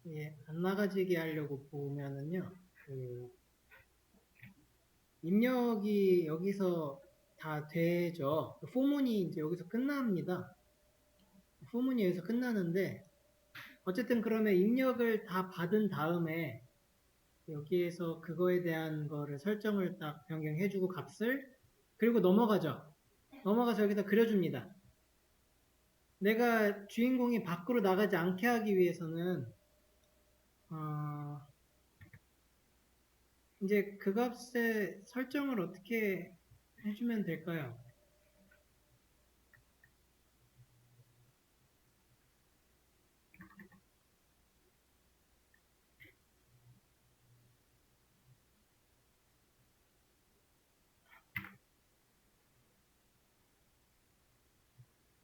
예, 안 나가지게 하려고 보면은요, 입력이 여기서 다 되죠. 포문이 이제 여기서 끝납니다. 포문이 여기서 끝나는데, 어쨌든 그러면 입력을 다 받은 다음에, 여기에서 그거에 대한 거를 설정을 딱 변경해주고 값을, 그리고 넘어가죠. 넘어가서 여기다 그려줍니다. 내가 주인공이 밖으로 나가지 않게 하기 위해서는, 이제 그 값의 설정을 어떻게 해주면 될까요?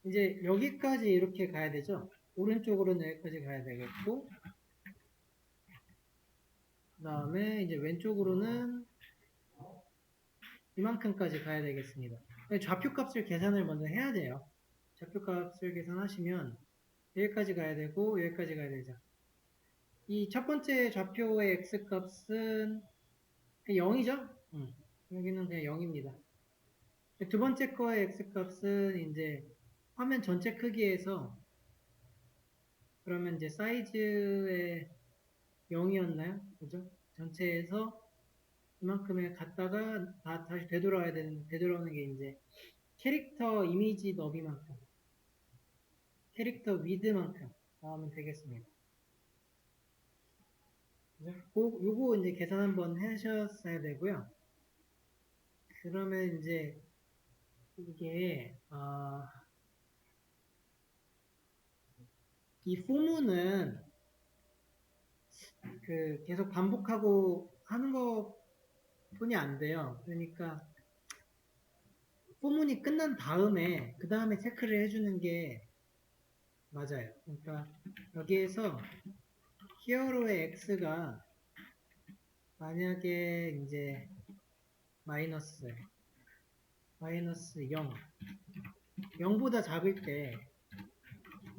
이제 여기까지 이렇게 가야 되죠. 오른쪽으로는 여기까지 가야 되겠고, 그 다음에 이제 왼쪽으로는 이만큼까지 가야 되겠습니다. 좌표값을 계산을 먼저 해야 돼요. 좌표값을 계산하시면 여기까지 가야 되고 여기까지 가야 되죠. 이 첫 번째 좌표의 x값은 0이죠? 여기는 그냥 0입니다. 두 번째 거의 x값은 이제 화면 전체 크기에서 그러면 이제 사이즈의 0이었나요? 그죠? 전체에서 이만큼에 갔다가 다시 되돌아오는 게 이제 캐릭터 이미지 너비만큼, 캐릭터 위드만큼 나오면 되겠습니다. 요거 이제 계산 한번 하셨어야 되고요. 그러면 이제 이게 이 포문은 계속 반복하고 하는 것뿐이 안 돼요. 그러니까 포문이 끝난 다음에 그 다음에 체크를 해주는 게 맞아요. 그러니까 여기에서 히어로의 x가 만약에 이제 마이너스 0, 0보다 작을 때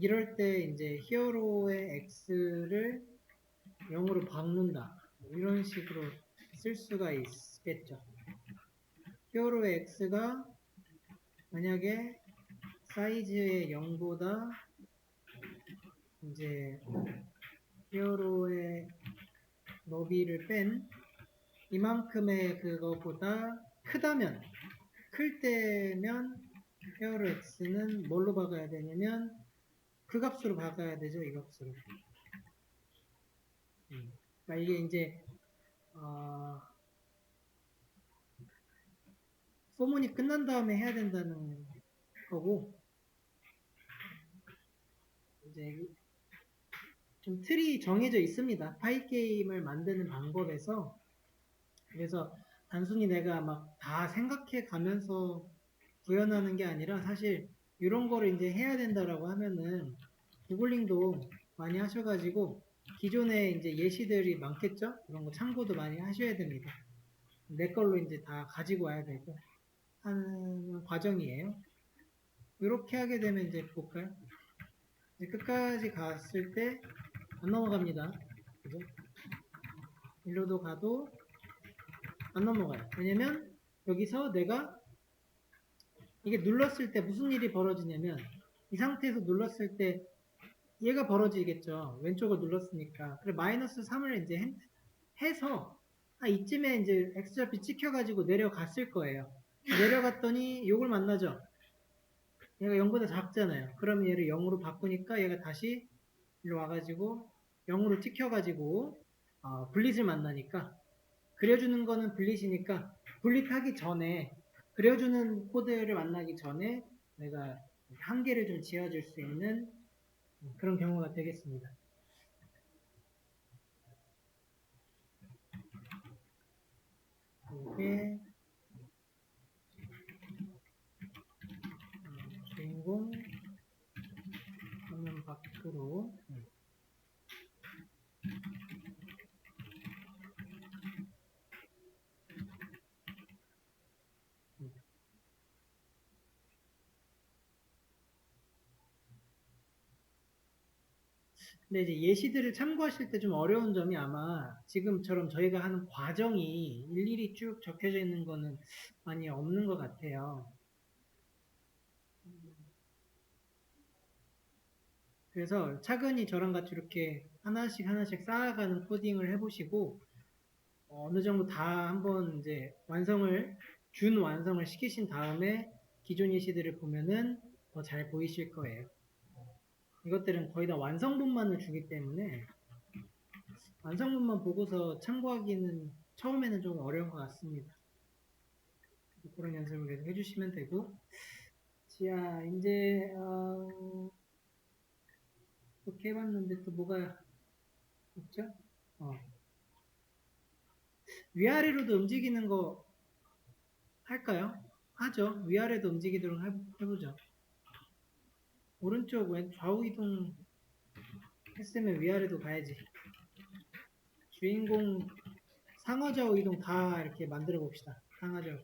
이럴 때 이제 히어로의 x를 0으로 바꾼다. 이런 식으로 쓸 수가 있겠죠. 히어로의 x가 만약에 사이즈의 0보다 이제 히어로의 너비를 뺀 이만큼의 그거보다 크다면, 클 때면 히어로 x는 뭘로 바꿔야 되냐면 그 값으로 바꿔야 되죠. 이 값으로. 그러니까 이게 이제 소문이 끝난 다음에 해야 된다는 거고, 이제 좀 틀이 정해져 있습니다. 파이 게임을 만드는 방법에서. 그래서 단순히 내가 막 다 생각해 가면서 구현하는 게 아니라 사실 이런 거를 이제 해야 된다라고 하면은 구글링도 많이 하셔가지고 기존에 이제 예시들이 많겠죠? 그런 거 참고도 많이 하셔야 됩니다. 내 걸로 이제 다 가지고 와야 되고 하는 과정이에요. 이렇게 하게 되면 이제 볼까요? 이제 끝까지 갔을 때 안 넘어갑니다. 그죠? 일로도 가도 안 넘어가요. 왜냐면 여기서 내가 이게 눌렀을 때 무슨 일이 벌어지냐면 이 상태에서 눌렀을 때 얘가 벌어지겠죠. 왼쪽을 눌렀으니까. 그래 마이너스 3을 이제 해서 이쯤에 이제 x좌표 찍혀가지고 내려갔을 거예요. 내려갔더니 요걸 만나죠. 얘가 0보다 작잖아요. 그럼 얘를 0으로 바꾸니까 얘가 다시 일로 와가지고 0으로 찍혀가지고 블릿을 만나니까 그려주는 거는 블릿이니까 블릿하기 전에 그려주는 코드를 만나기 전에 내가 한계를 좀 지어줄 수 있는 그런 경우가 되겠습니다. 이게 주인공 화면 밖으로 근데 이제 예시들을 참고하실 때 좀 어려운 점이 아마 지금처럼 저희가 하는 과정이 일일이 쭉 적혀져 있는 거는 많이 없는 것 같아요. 그래서 차근히 저랑 같이 이렇게 하나씩 하나씩 쌓아가는 코딩을 해보시고 어느 정도 다 한번 이제 완성을 시키신 다음에 기존 예시들을 보면은 더 잘 보이실 거예요. 이것들은 거의 다 완성본만을 주기 때문에 완성본만 보고서 참고하기는 처음에는 좀 어려운 것 같습니다. 그런 연습을 계속 해주시면 되고, 자, 이제 이렇게 해봤는데 또 뭐가 있죠? 위아래로도 움직이는 거 할까요? 하죠. 위아래도 움직이도록 해보죠. 오른쪽, 왼, 좌우 이동 했으면 위아래도 가야지. 주인공 상하좌우 이동 다 이렇게 만들어 봅시다. 상하좌우.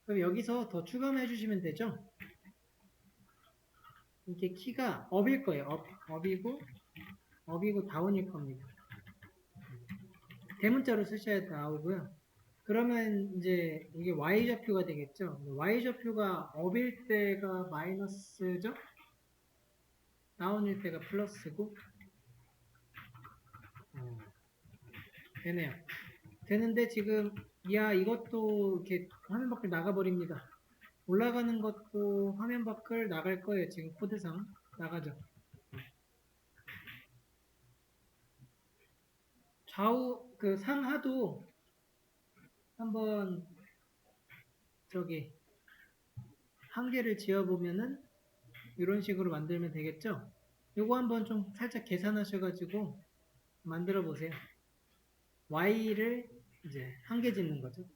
그럼 여기서 더 추가만 해주시면 되죠? 이게 키가 업일 거예요. 업이고 다운일 겁니다. 대문자로 쓰셔야 나오고요. 그러면 이제 이게 y좌표가 되겠죠. y좌표가 업일 때가 마이너스죠. 다운일 때가 플러스고 되네요. 되는데 지금 이것도 이렇게 화면 밖을 나가버립니다. 올라가는 것도 화면 밖을 나갈 거예요. 지금 코드상 나가죠. 좌우 그 상하도 한번 저기 한 개를 지어보면은 이런 식으로 만들면 되겠죠? 요거 한번 좀 살짝 계산하셔가지고 만들어 보세요. Y를 이제 한 개 짓는 거죠.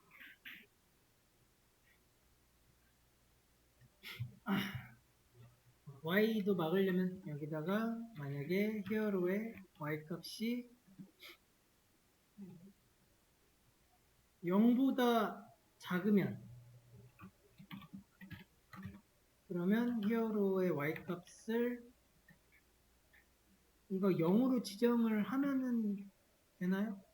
Y도 막으려면 여기다가 만약에 히어로의 Y 값이 0보다 작으면 그러면 히어로의 Y 값을 이거 0으로 지정을 하면은 되나요?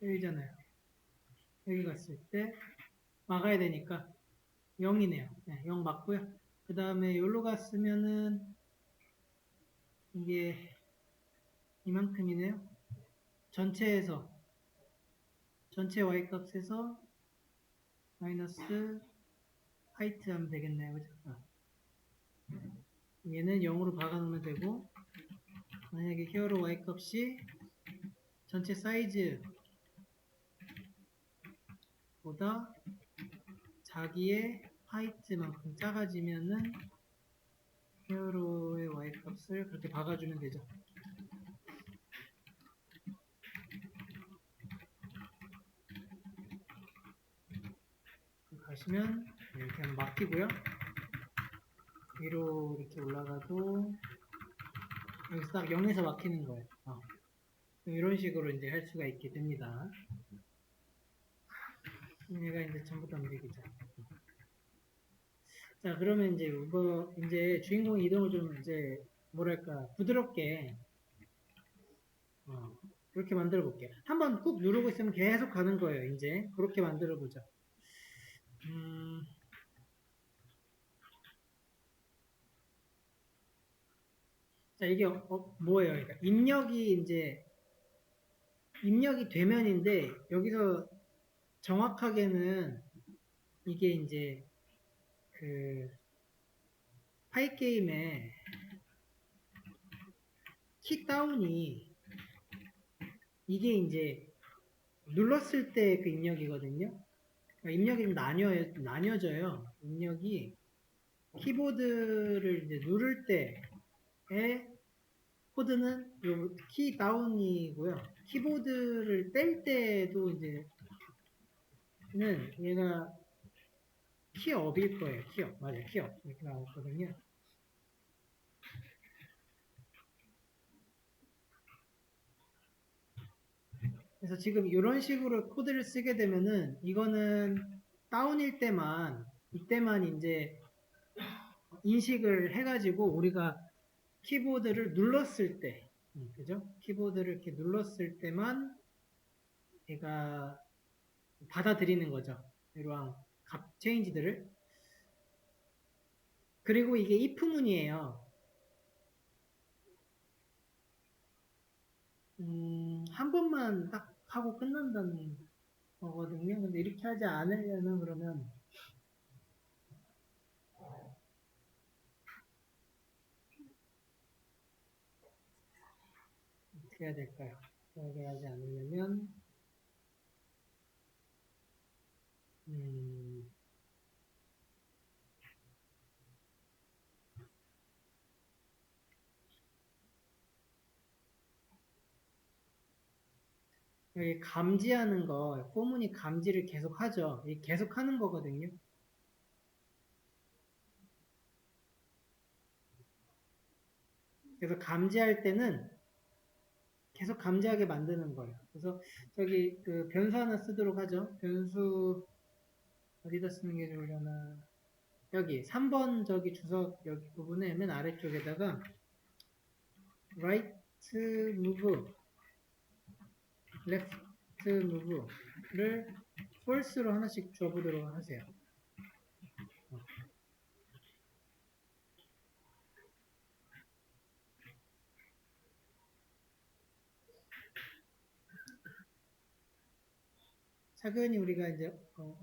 1잖아요. 여기 갔을 때 막아야 되니까 0이네요. 네, 0 맞고요. 그 다음에 여기로 갔으면은 이게 이만큼이네요. 전체 Y 값에서 마이너스 하이트 하면 되겠네요. 그죠? 얘는 0으로 박아놓으면 되고 만약에 히어로 Y 값이 전체 사이즈보다 자기의 하이트만큼 작아지면은 히어로의 Y 값을 그렇게 박아주면 되죠. 가시면 이렇게 하면 막히고요. 위로 이렇게 올라가도 여기서 딱 0에서 막히는 거예요. 이런 식으로 이제 할 수가 있게 됩니다. 얘가 이제 전부 다 움직이죠. 자, 그러면 이제 주인공 이동을 좀 이제 뭐랄까 부드럽게 이렇게 만들어 볼게요. 한번 꾹 누르고 있으면 계속 가는 거예요. 이제 그렇게 만들어 보죠. 자, 이게 뭐예요? 그러니까 입력이 되면인데 여기서 정확하게는 이게 이제 그 파이 게임의 킥다운이 이게 이제 눌렀을 때 그 입력이거든요. 그러니까 입력이 나뉘어져요. 입력이 키보드를 이제 누를 때의 코드는 키 다운이고요. 키보드를 뗄 때도 이제는 얘가 키업일 거예요. 키업. 맞아요. 키업. 이렇게 나왔거든요. 그래서 지금 이런 식으로 코드를 쓰게 되면은 이거는 다운일 때만 이때만 이제 인식을 해가지고 우리가 키보드를 눌렀을 때, 그죠? 키보드를 이렇게 눌렀을 때만 얘가 받아들이는 거죠. 이러한 값 체인지들을. 그리고 이게 if문이에요. 한 번만 딱 하고 끝난다는 거거든요. 근데 이렇게 하지 않으려면 그러면 어떻게 해야 될까요? 그렇게 하지 않으려면 음, 여기 감지하는 거, 포문이 감지를 계속 하죠. 이 계속 하는 거거든요. 그래서 감지할 때는 계속 감지하게 만드는 거예요. 그래서 저기 그 변수 하나 쓰도록 하죠. 변수 어디다 쓰는 게 좋으려나. 여기 3번 저기 주석 여기 부분에 맨 아래쪽에다가 right move, left move를 false로 하나씩 줘보도록 하세요. 차근히 우리가 이제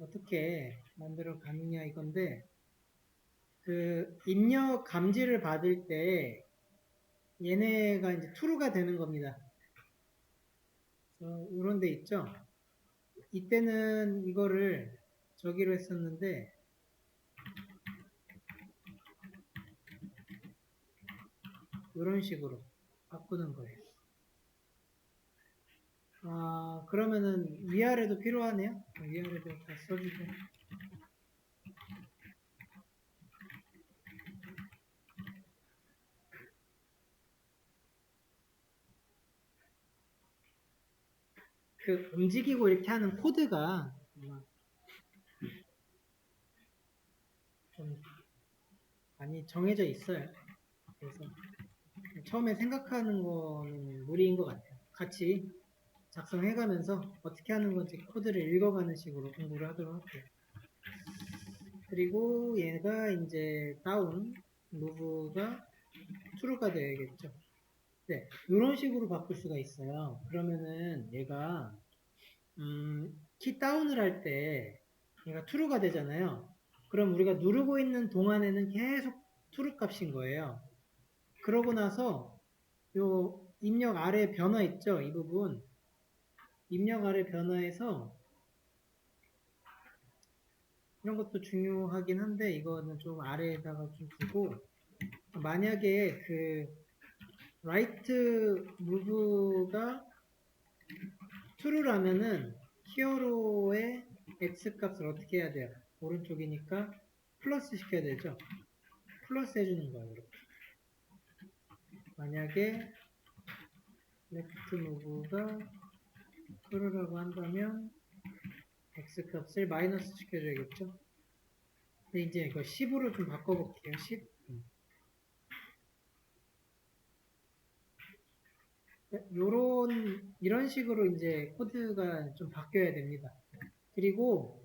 어떻게 만들어 가느냐 이건데 그 입력 감지를 받을 때 얘네가 이제 true가 되는 겁니다. 이런 데 있죠. 이때는 이거를 저기로 했었는데 이런 식으로 바꾸는 거예요. 아, 그러면은 위아래도 필요하네요. 위아래도 다 써주고. 그 움직이고 이렇게 하는 코드가 좀 많이 정해져 있어요. 그래서 처음에 생각하는 거는 무리인 것 같아요. 같이 작성해가면서 어떻게 하는 건지 코드를 읽어가는 식으로 공부를 하도록 할게요. 그리고 얘가 이제 다운, 무브가 true가 되겠죠. 네, 이런 식으로 바꿀 수가 있어요. 그러면은 얘가 키 다운을 할 때 얘가 true가 되잖아요. 그럼 우리가 누르고 있는 동안에는 계속 true 값인 거예요. 그러고 나서 요 입력 아래 변화 있죠? 이 부분 입력 아래 변화에서 이런 것도 중요하긴 한데 이거는 좀 아래에다가 좀 두고 만약에 그 right move가 true라면은 히어로의 x 값을 어떻게 해야 돼요? 오른쪽이니까 플러스 시켜야 되죠? 플러스 해주는 거예요. 이렇게. 만약에 left move가 true라고 한다면 x 값을 마이너스 시켜줘야겠죠? 근데 이제 이거 10으로 좀 바꿔볼게요. 10. 이런 식으로 이제 코드가 좀 바뀌어야 됩니다. 그리고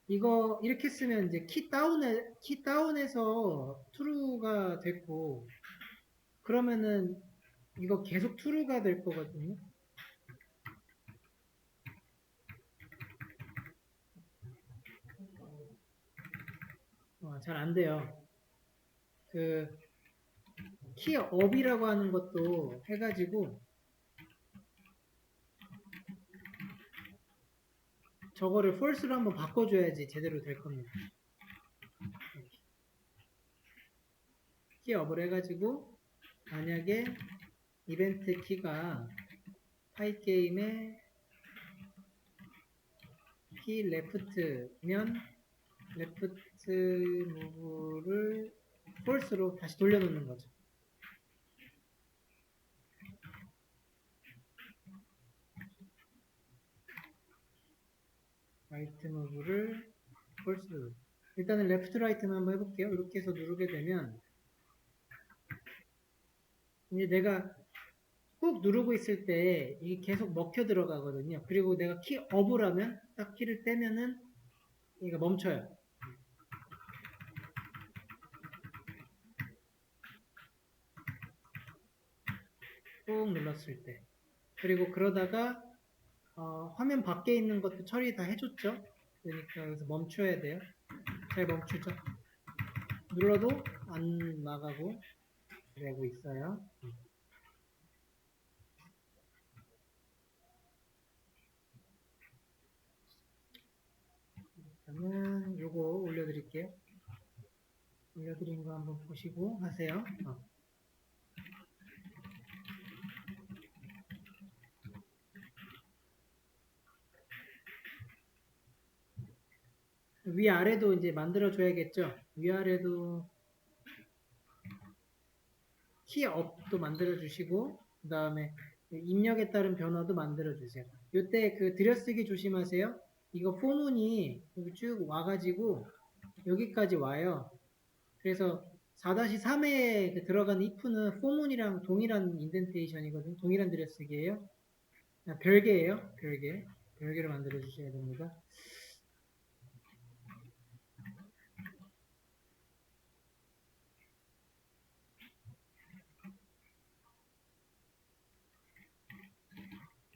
이거 이렇게 쓰면 이제 키 다운에서 true가 됐고 그러면은 이거 계속 true가 될 거거든요. 잘 안 돼요. 그 키 업이라고 하는 것도 해가지고 저거를 false로 한번 바꿔줘야지 제대로 될 겁니다. 키 업을 해가지고 만약에 이벤트 키가 파이 게임의 키 레프트면 레프트 무브를 false로 다시 돌려놓는 거죠. 라이트 무브를 펄스. 일단은 레프트 라이트만 한번 해볼게요. 이렇게 해서 누르게 되면 이제 내가 꾹 누르고 있을 때 이게 계속 먹혀 들어가거든요. 그리고 내가 키 업을 하면 딱 키를 떼면은 얘가 멈춰요. 꾹 눌렀을 때. 그리고 그러다가 화면 밖에 있는 것도 처리 다 해줬죠. 그러니까 여기서 멈춰야 돼요. 잘 멈추죠. 눌러도 안 나가고 그러고 있어요. 그러면 요거 올려드릴게요. 올려드린 거 한번 보시고 하세요. 위아래도 이제 만들어줘야겠죠. 위아래도 키업도 만들어주시고 그 다음에 입력에 따른 변화도 만들어주세요. 요때 그 들여쓰기 조심하세요. 이거 포문이 여기 쭉 와가지고 여기까지 와요. 그래서 4-3에 들어간 if는 포문이랑 동일한 인덴테이션이거든요. 동일한 들여쓰기예요. 별개예요. 별개. 별개로 만들어 주셔야 됩니다.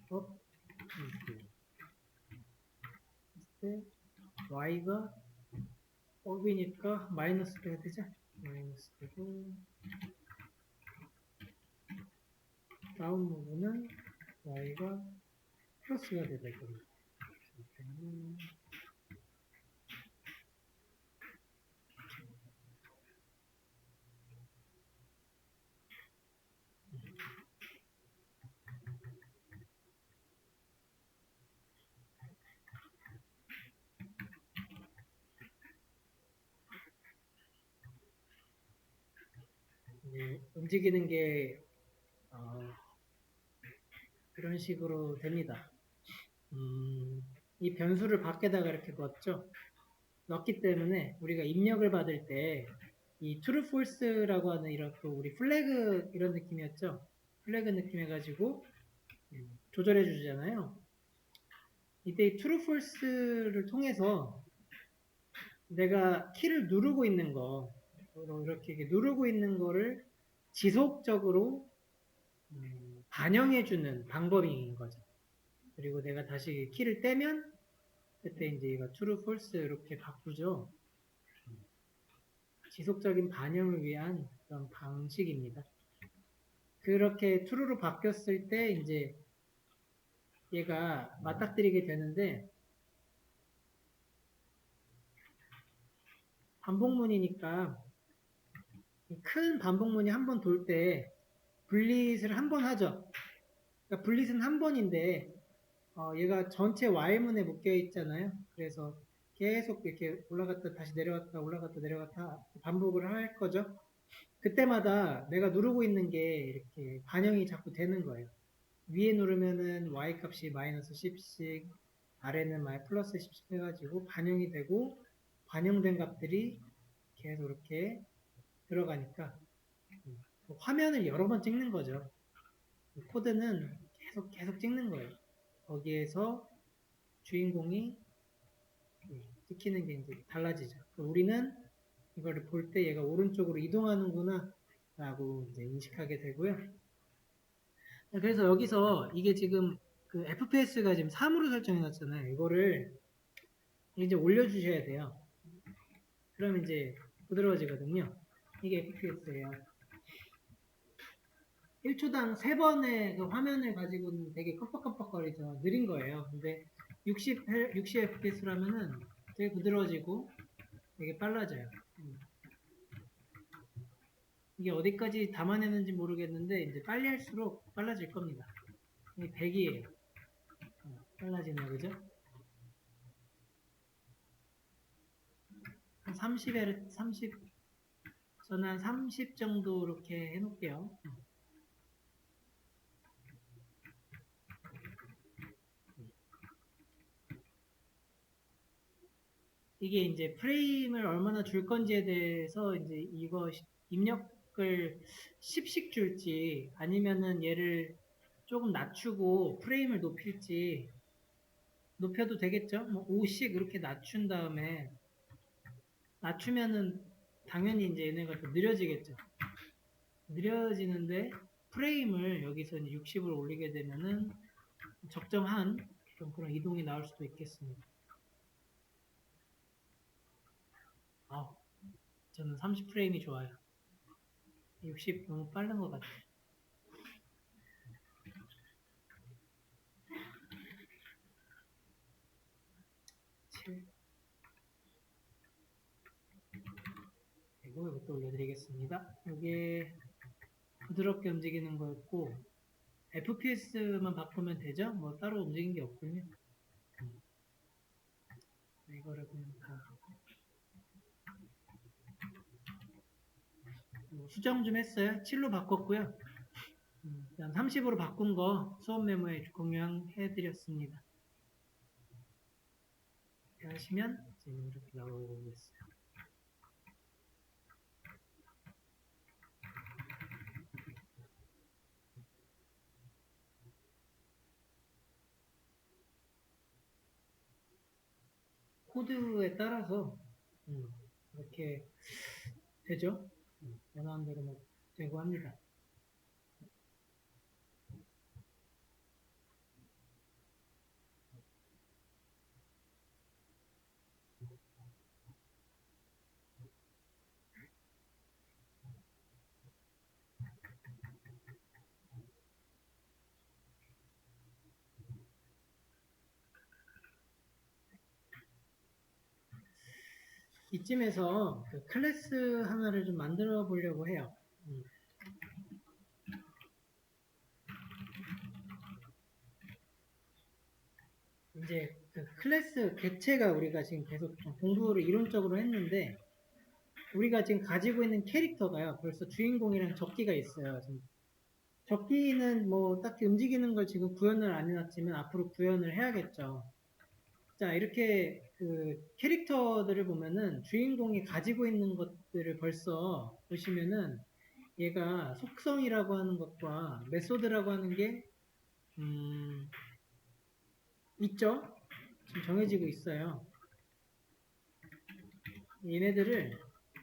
업, y가 업이니까 마이너스 해야 되죠? 마이너스 되고 다운 부분은 y가 플러스가 되될 겁니다. 움직이는 게 그런 식으로 됩니다. 이 변수를 밖에다가 이렇게 넣었기 때문에 우리가 입력을 받을 때 이 true, false라고 하는 이런 또 우리 플래그 이런 느낌이었죠. 플래그 느낌 해가지고 조절해 주잖아요. 이때 이 true, false를 통해서 내가 키를 누르고 있는 거 이렇게 누르고 있는 거를 지속적으로 반영해주는 방법인 거죠. 그리고 내가 다시 키를 떼면 그때 이제 이거 true, false 이렇게 바꾸죠. 지속적인 반영을 위한 그런 방식입니다. 그렇게 true로 바뀌었을 때 이제 얘가 맞닥뜨리게 되는데 반복문이니까 큰 반복문이 한 번 돌 때 분릿을 한 번 하죠. 그러니까 분릿은 한 번인데 얘가 전체 Y문에 묶여 있잖아요. 그래서 계속 이렇게 올라갔다 다시 내려갔다 올라갔다 내려갔다 반복을 할 거죠. 그때마다 내가 누르고 있는 게 이렇게 반영이 자꾸 되는 거예요. 위에 누르면은 Y 값이 마이너스 10씩 아래는 플러스 10씩 해가지고 반영이 되고 반영된 값들이 계속 이렇게 들어가니까 화면을 여러 번 찍는 거죠. 코드는 계속 찍는 거예요. 거기에서 주인공이 찍히는 게 이제 달라지죠. 우리는 이거를 볼 때 얘가 오른쪽으로 이동하는구나 라고 이제 인식하게 되고요. 그래서 여기서 이게 지금 그 FPS가 지금 3으로 설정해 놨잖아요. 이거를 이제 올려주셔야 돼요. 그럼 이제 부드러워지거든요. 이게 FPS예요. 1초당 3번의 그 화면을 가지고는 되게 깜빡깜빡거리죠. 느린 거예요. 근데 60 FPS라면은 되게 부드러워지고 되게 빨라져요. 이게 어디까지 담아내는지 모르겠는데 이제 빨리 할수록 빨라질 겁니다. 이게 100이에요. 빨라지네요. 그죠? 한 30에 30 저는 한 30 정도 이렇게 해놓을게요. 이게 이제 프레임을 얼마나 줄 건지에 대해서 이제 이거 입력을 10씩 줄지 아니면은 얘를 조금 낮추고 프레임을 높일지 높여도 되겠죠? 뭐 5씩 이렇게 낮춘 다음에 낮추면은 당연히 이제 얘네가 더 느려지겠죠. 느려지는데 프레임을 여기서 60으로 올리게 되면은 적정한 좀 그런 이동이 나올 수도 있겠습니다. 저는 30프레임이 좋아요. 60 너무 빠른 것 같아요. 7 그리고 이것도 올려드리겠습니다. 이게 부드럽게 움직이는 거였고 FPS만 바꾸면 되죠? 뭐 따로 움직이는 게 없군요. 이거를 그냥 다 수정 좀 했어요. 7로 바꿨고요. 그다음 30으로 바꾼 거 수업 메모에 공유해 드렸습니다. 하시면 지금 이렇게 나오고 있어요. 코드에 따라서 이렇게 되죠. 원하는 대로 뭐 되고 합니다. 이쯤에서 그 클래스 하나를 좀 만들어 보려고 해요. 이제 그 클래스 객체가 우리가 지금 계속 좀 공부를 이론적으로 했는데 우리가 지금 가지고 있는 캐릭터가요. 벌써 주인공이랑 적기가 있어요. 적기는 뭐 딱히 움직이는 걸 지금 구현을 안 해놨지만 앞으로 구현을 해야겠죠. 자, 이렇게 그 캐릭터들을 보면은 주인공이 가지고 있는 것들을 벌써 보시면은 얘가 속성이라고 하는 것과 메소드라고 하는 게 있죠? 지금 정해지고 있어요. 얘네들을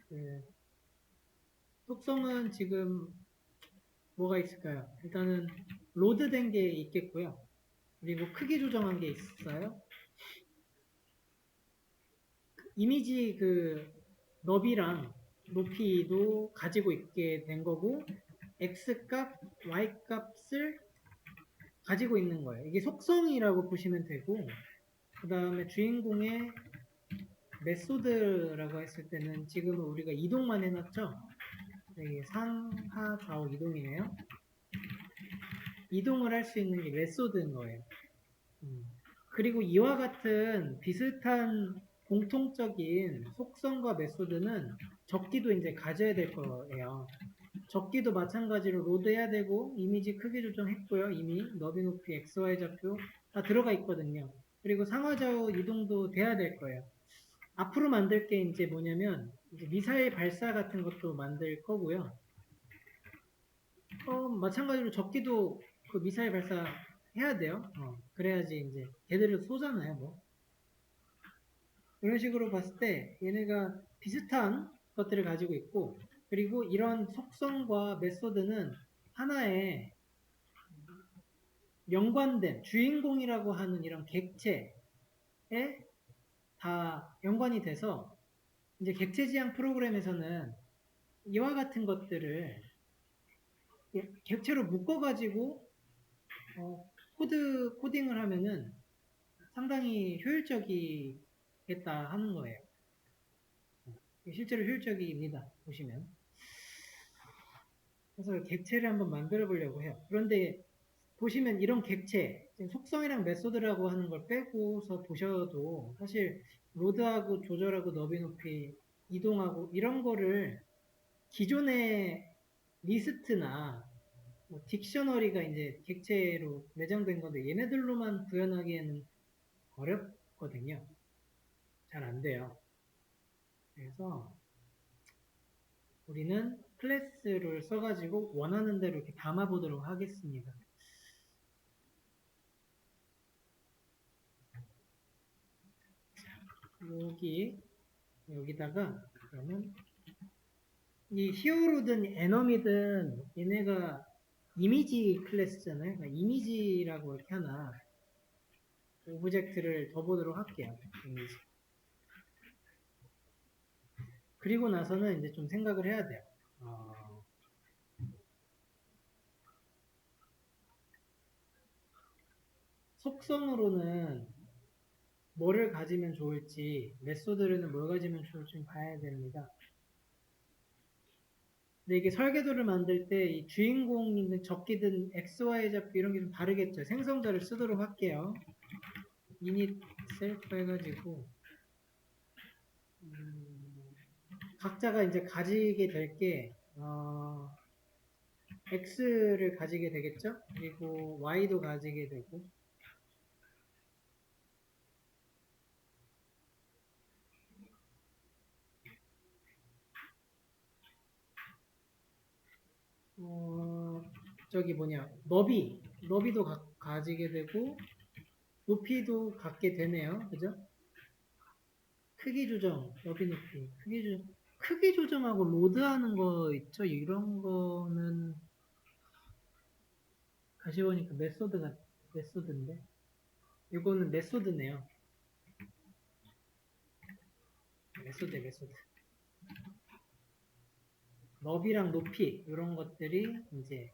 그 속성은 지금 뭐가 있을까요? 일단은 로드된 게 있겠고요. 그리고 크기 조정한 게 있어요. 이미지 그 너비랑 높이도 가지고 있게 된 거고 X값, Y값을 가지고 있는 거예요. 이게 속성이라고 보시면 되고 그 다음에 주인공의 메소드라고 했을 때는 지금은 우리가 이동만 해놨죠. 여기 상하 좌우 이동이네요. 이동을 할 수 있는 게 메소드인 거예요. 그리고 이와 같은 비슷한 공통적인 속성과 메소드는 적기도 이제 가져야 될 거예요. 적기도 마찬가지로 로드해야 되고 이미지 크기 조정했고요. 이미 너비 높이 XY 좌표 다 들어가 있거든요. 그리고 상하좌우 이동도 돼야 될 거예요. 앞으로 만들 게 이제 뭐냐면 이제 미사일 발사 같은 것도 만들 거고요. 마찬가지로 적기도 그 미사일 발사 해야 돼요. 그래야지 이제 걔들을 쏘잖아요. 뭐 이런 식으로 봤을 때 얘네가 비슷한 것들을 가지고 있고 그리고 이런 속성과 메소드는 하나의 연관된 주인공이라고 하는 이런 객체에 다 연관이 돼서 이제 객체 지향 프로그램에서는 이와 같은 것들을 객체로 묶어가지고 코딩을 하면은 상당히 효율적이겠다 하는 거예요. 실제로 효율적입니다. 보시면. 그래서 객체를 한번 만들어 보려고 해요. 그런데 보시면 이런 객체, 속성이랑 메소드라고 하는 걸 빼고서 보셔도 사실 로드하고 조절하고 너비 높이 이동하고 이런 거를 기존의 리스트나 뭐 딕셔너리가 이제 객체로 내장된 건데 얘네들로만 구현하기에는 어렵거든요. 잘 안 돼요. 그래서 우리는 클래스를 써가지고 원하는 대로 이렇게 담아보도록 하겠습니다. 여기다가 그러면 이 히어로든 에너미든 얘네가 이미지 클래스잖아요. 그러니까 이미지라고 이렇게 하나 오브젝트를 더 보도록 할게요. 이미지. 그리고 나서는 이제 좀 생각을 해야 돼요. 속성으로는 뭐를 가지면 좋을지, 메소드로는 뭘 가지면 좋을지 봐야 됩니다. 근데 이게 설계도를 만들 때 이 주인공이든 적기든 XY 잡기 이런 게 좀 다르겠죠. 생성자를 쓰도록 할게요. init self 해가지고 각자가 이제 가지게 될 게 X를 가지게 되겠죠. 그리고 Y도 가지게 되고 저기 뭐냐 너비도 가지게 되고 높이도 갖게 되네요. 그죠? 크기 조정, 너비 높이, 크기 조정하고 로드하는 거 있죠? 이런 거는 다시 보니까 메소드인데 이거는 메소드네요. 메소드. 너비랑 높이 이런 것들이 이제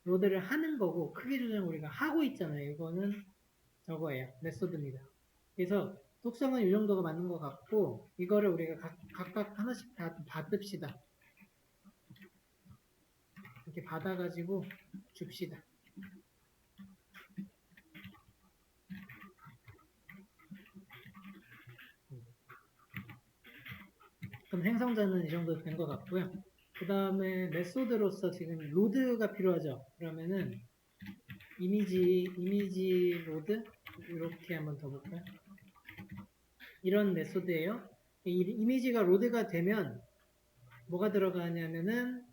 로드를 하는 거고 크기 조정 우리가 하고 있잖아요. 이거는 저거예요. 메소드입니다. 그래서 속성은 이 정도가 맞는 것 같고 이거를 우리가 각각 하나씩 다 받읍시다. 이렇게 받아가지고 줍시다. 그럼 생성자는 이 정도 된 것 같고요. 그 다음에 메소드로서 지금 로드가 필요하죠. 그러면은 이미지 로드 이렇게 한번 더 볼까요? 이런 메소드예요. 이 이미지가 로드가 되면 뭐가 들어가냐면은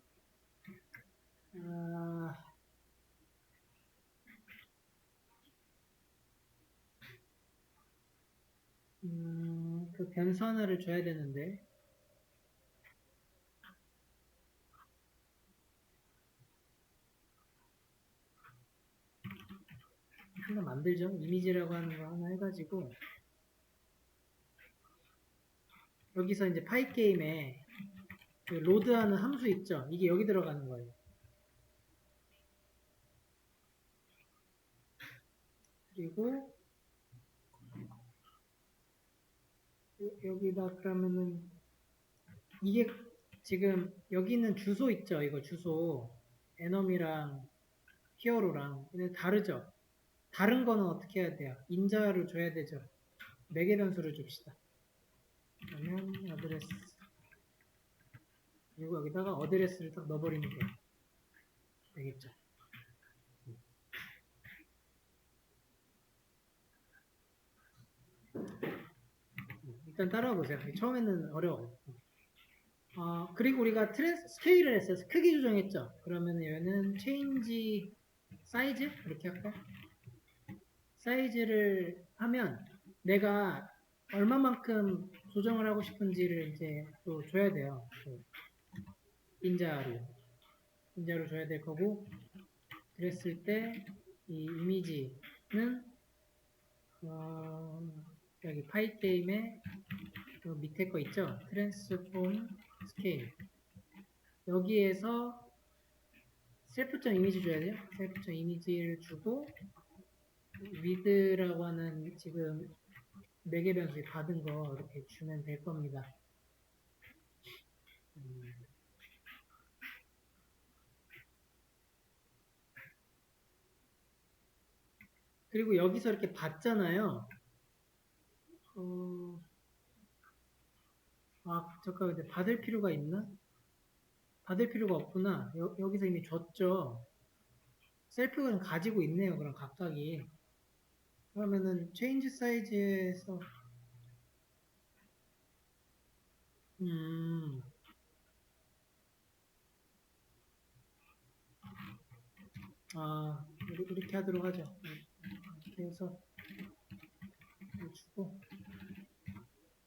그 변수 하나를 줘야 되는데 하나 만들죠. 이미지라고 하는 거 하나 해가지고 여기서 이제 파이 게임에 그 로드하는 함수 있죠. 이게 여기 들어가는 거예요. 그리고 여기다 그러면은 이게 지금 여기 있는 주소 있죠. 이거 주소 에너미랑 히어로랑 근데 다르죠. 다른 거는 어떻게 해야 돼요? 인자로 줘야 되죠. 매개 변수를 줍시다. 그러면 어드레스 그리고 여기다가 어드레스를 딱 넣어버리면 돼요. 되겠죠. 일단 따라와 보세요. 처음에는 어려워요. 그리고 우리가 스케일을 했어요. 크기 조정했죠. 그러면 얘는 change 사이즈 이렇게 할까? 사이즈를 하면 내가 얼마만큼 조정을 하고 싶은지를 이제 또 줘야 돼요. 인자로 줘야 될 거고 그랬을 때 이 이미지는 여기 파이 게임에 밑에 거 있죠? 트랜스폼 스케일 여기에서 셀프점 이미지 줘야 돼요. 셀프점 이미지를 주고 위드라고 하는 지금 매개 변수 받은 거 이렇게 주면 될 겁니다. 그리고 여기서 이렇게 받잖아요. 잠깐 근데 받을 필요가 있나? 받을 필요가 없구나. 여기서 이미 줬죠. 셀프는 가지고 있네요. 그럼 각각이. 그러면은 change 사이즈에서 음, 이렇게 하도록 하죠. 이렇게 해서 주고,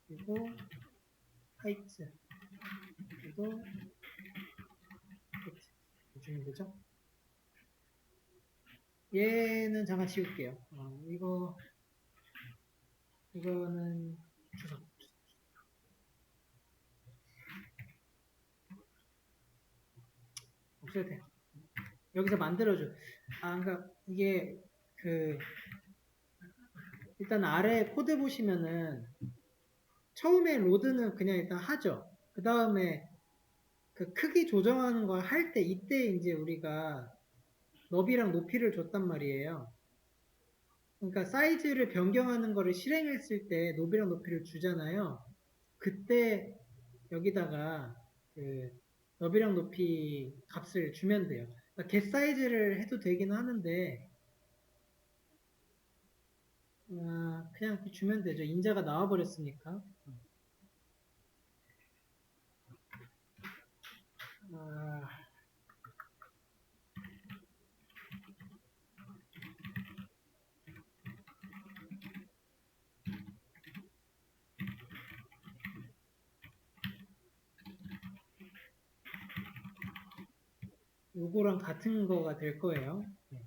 그리고 하이트, 그리고 하이트 주면 되죠. 얘는 잠깐 지울게요. 이거는 주석. 없애도 돼요. 여기서 만들어줘. 그러니까 이게 일단 아래 코드 보시면은 처음에 로드는 그냥 일단 하죠. 그 다음에 그 크기 조정하는 걸 할 때 이때 이제 우리가 너비랑 높이를 줬단 말이에요. 그러니까 사이즈를 변경하는 거를 실행했을 때 너비랑 높이를 주잖아요. 그때 여기다가 그 너비랑 높이 값을 주면 돼요. 그러니까 get 사이즈를 해도 되긴 하는데 그냥 주면 되죠. 인자가 나와버렸으니까. 아, 요거랑 같은 거가 될 거예요. 네.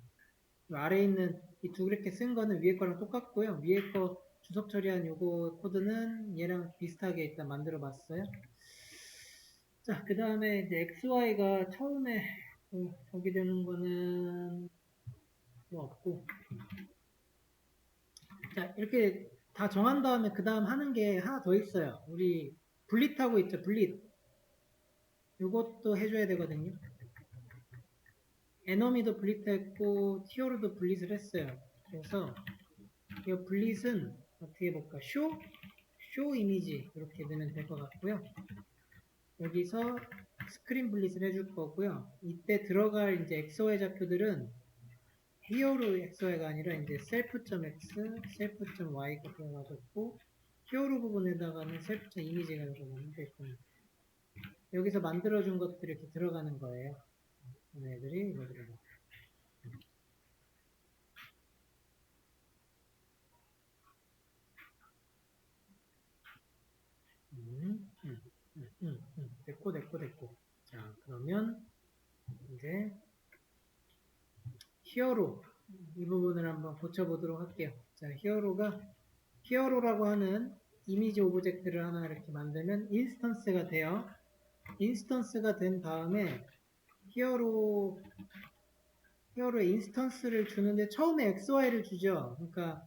아래에 있는 이 두 개렇게 쓴 거는 위에 거랑 똑같고요. 위에 거 주석 처리한 요거 코드는 얘랑 비슷하게 일단 만들어 봤어요. 자, 그 다음에 이제 XY가 처음에 저기 되는 거는 뭐 없고. 자, 이렇게 다 정한 다음에 그 다음 하는 게 하나 더 있어요. 우리 분릿하고 있죠, 분릿. 요것도 해줘야 되거든요. 에너미도 분릿했고, 티어로도 분릿을 했어요. 그래서 이 분릿은 어떻게 해볼까? 쇼 이미지 이렇게 되면 될 것 같고요. 여기서 스크린 분릿을 해줄 거고요. 이때 들어갈 이제 XY 좌표들은 히어로 XY가 아니라 이제 셀프.x, 셀프.y가 들어가졌고 히어로 부분에다가는 셀프.이미지가 들어가면 되겠군요. 여기서 만들어준 것들이 이렇게 들어가는 거예요. 얘네들이 이거 들어가. 됐고. 자, 그러면 이제 히어로 이 부분을 한번 고쳐보도록 할게요. 자, 히어로라고 하는 이미지 오브젝트를 하나 이렇게 만들면 인스턴스가 돼요. 인스턴스가 된 다음에 히어로에 인스턴스를 주는데 처음에 XY를 주죠. 그러니까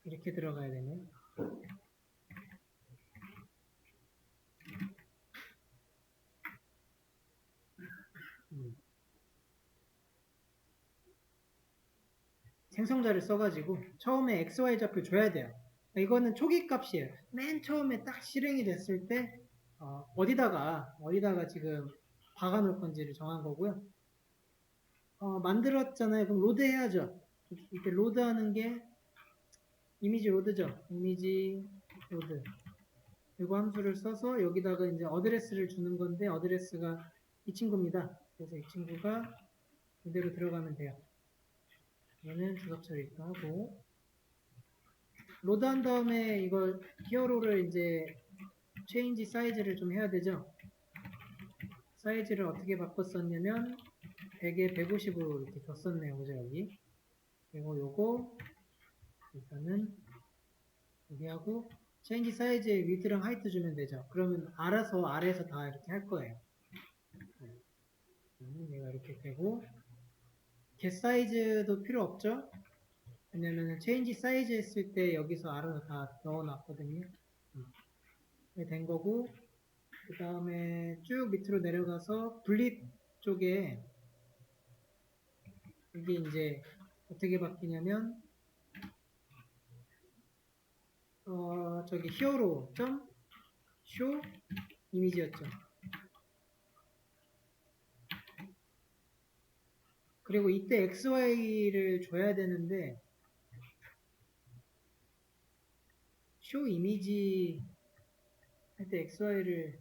이렇게 들어가야 되네. 생성자를 써가지고 처음에 XY 좌표 줘야 돼요. 이거는 초기 값이에요. 맨 처음에 딱 실행이 됐을 때 어디다가 지금 박아놓을 건지를 정한 거고요. 만들었잖아요. 그럼 로드 해야죠. 이렇게 로드하는 게 이미지 로드죠. 이미지 로드. 이거 함수를 써서 여기다가 이제 어드레스를 주는 건데 어드레스가 이 친구입니다. 그래서 이 친구가 이대로 들어가면 돼요. 얘는 주석 처리도 하고 로드한 다음에 이걸 히어로를 이제 체인지 사이즈를 좀 해야 되죠. 사이즈를 어떻게 바꿨었냐면 100에 150으로 이렇게 줬었네요. 그죠 여기. 그리고 요거 일단은 여기하고 체인지 사이즈의 위드랑 하이트 주면 되죠. 그러면 알아서 아래에서 다 이렇게 할 거예요. 얘가 이렇게 되고 get 사이즈도 필요 없죠. 왜냐면 체인지 사이즈 했을 때 여기서 알아서 다 넣어놨거든요. 된 거고 그 다음에 쭉 밑으로 내려가서 분릿 쪽에 이게 이제 어떻게 바뀌냐면 저기 히어로 점 쇼 이미지였죠. 그리고 이때 XY를 줘야 되는데 쇼 이미지 할 때 XY를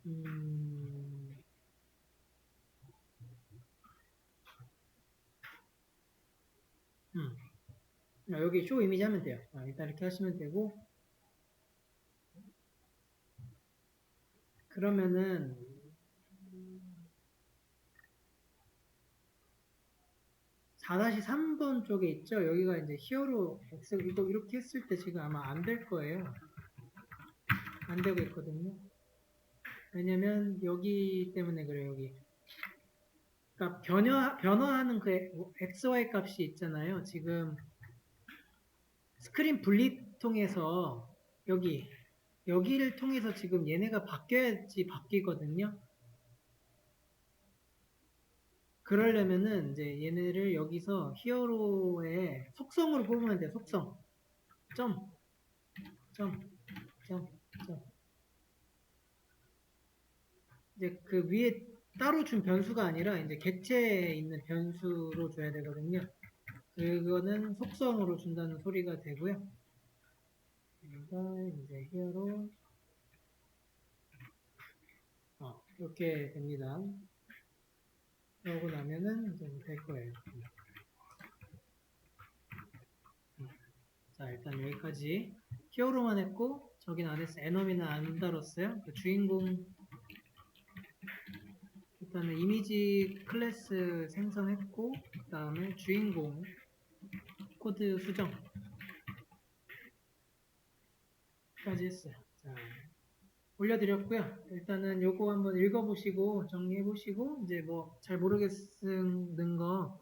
음, 음. 여기 쇼 이미지 하면 돼요. 일단 이렇게 하시면 되고 그러면은 4-3번 쪽에 있죠. 여기가 이제 히어로 X 이거 이렇게 했을 때 지금 아마 안 될 거예요. 안 되고 있거든요. 왜냐면 여기 때문에 그래요. 여기. 그러니까 변화하는 그 XY 값이 있잖아요. 지금 스크린 분리 통해서 여기를 통해서 지금 얘네가 바뀌어야지 바뀌거든요. 그러려면은 이제 얘네를 여기서 히어로의 속성으로 뽑으면 돼요. 속성. 점, 점, 점, 점. 이제 그 위에 따로 준 변수가 아니라 이제 객체에 있는 변수로 줘야 되거든요. 그거는 속성으로 준다는 소리가 되고요. 그러니까 이제 히어로 이렇게 됩니다. 그러고 나면은 이제 될 거예요. 자, 일단 여기까지 히어로만 했고 저긴 안 했어요. 에너미는 안 다뤘어요. 그 주인공 일단은 이미지 클래스 생성했고 그 다음에 주인공 코드 수정까지 했어요. 자, 올려드렸고요. 일단은 요거 한번 읽어보시고 정리해보시고 이제 뭐 잘 모르겠는 거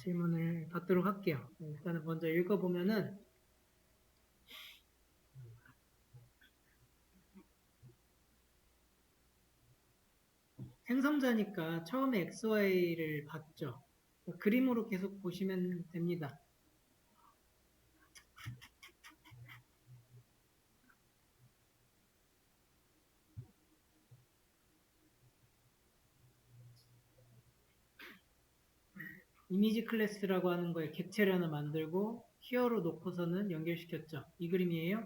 질문을 받도록 할게요. 일단은 먼저 읽어보면은 생성자니까 처음에 XY를 봤죠. 그림으로 계속 보시면 됩니다. 이미지 클래스라고 하는 거에 객체를 하나 만들고 히어로 놓고서는 연결시켰죠. 이 그림이에요.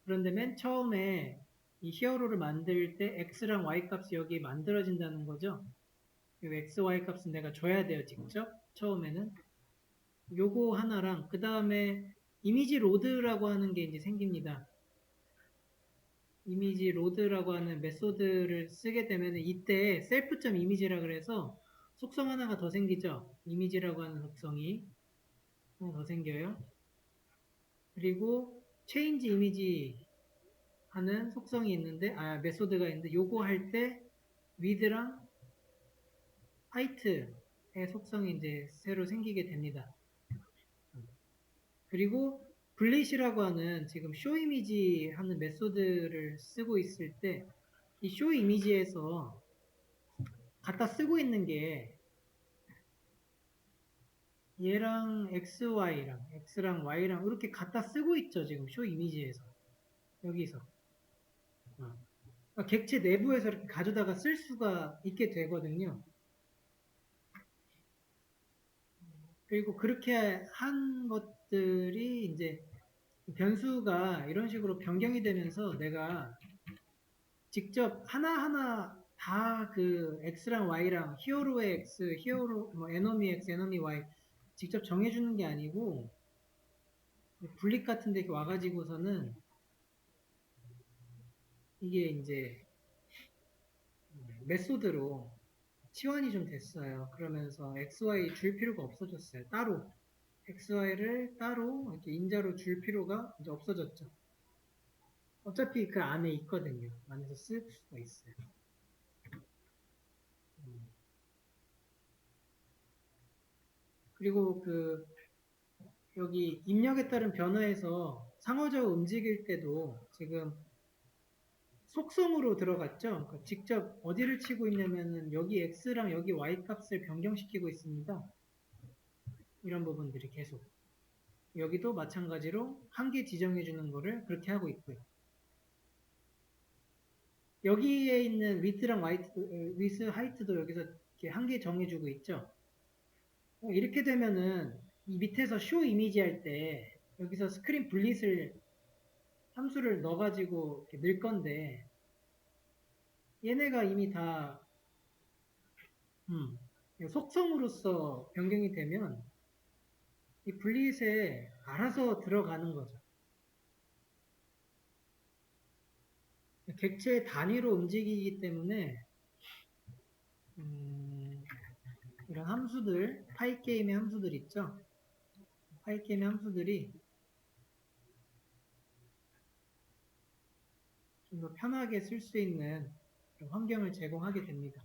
그런데 맨 처음에 이 히어로를 만들 때 x랑 y 값이 여기 만들어진다는 거죠. 이 x, y 값은 내가 줘야 돼요. 직접 처음에는. 요거 하나랑 그 다음에 이미지 로드라고 하는 게 이제 생깁니다. 이미지 로드라고 하는 메소드를 쓰게 되면 이때 셀프.이미지라 그래서 속성 하나가 더 생기죠. 이미지라고 하는 속성이 하나 더 생겨요. 그리고 change 이미지 하는 속성이 있는데 메소드가 있는데 요거 할 때 width랑 height의 속성이 이제 새로 생기게 됩니다. 그리고 블릿이라고 하는 지금 쇼 이미지 하는 메소드를 쓰고 있을 때 이 쇼 이미지에서 갖다 쓰고 있는 게 얘랑 x랑 y랑 이렇게 갖다 쓰고 있죠. 지금 쇼 이미지에서 여기서 그러니까 객체 내부에서 이렇게 가져다가 쓸 수가 있게 되거든요. 그리고 그렇게 한 것들이 이제 변수가 이런 식으로 변경이 되면서 내가 직접 하나하나 다 그 x랑 y랑 히어로의 x, 히어로 뭐 에너미 x, 에너미 y 직접 정해주는 게 아니고 분립 같은 데 와가지고서는 이게 이제 메소드로 치환이 좀 됐어요. 그러면서 XY 줄 필요가 없어졌어요. 따로 XY를 따로 이렇게 인자로 줄 필요가 이제 없어졌죠. 어차피 그 안에 있거든요. 안에서 쓸 수가 있어요. 그리고 그 여기 입력에 따른 변화에서 상호작용 움직일 때도 지금 속성으로 들어갔죠. 그러니까 직접 어디를 치고 있냐면은 여기 x랑 여기 y 값을 변경시키고 있습니다. 이런 부분들이 계속. 여기도 마찬가지로 한 개 지정해 주는 거를 그렇게 하고 있고요. 여기에 있는 위드랑 위스 하이트도 여기서 이렇게 한계 정해주고 있죠. 이렇게 되면은 이 밑에서 쇼 이미지 할 때 여기서 스크린 블릿을 함수를 넣어가지고 이렇게 넣을 건데 얘네가 이미 다 속성으로서 변경이 되면 이 블릿에 알아서 들어가는 거죠. 객체 단위로 움직이기 때문에 이런 함수들, 파이게임의 함수들 있죠? 파이게임의 함수들이 좀 더 편하게 쓸 수 있는 환경을 제공하게 됩니다.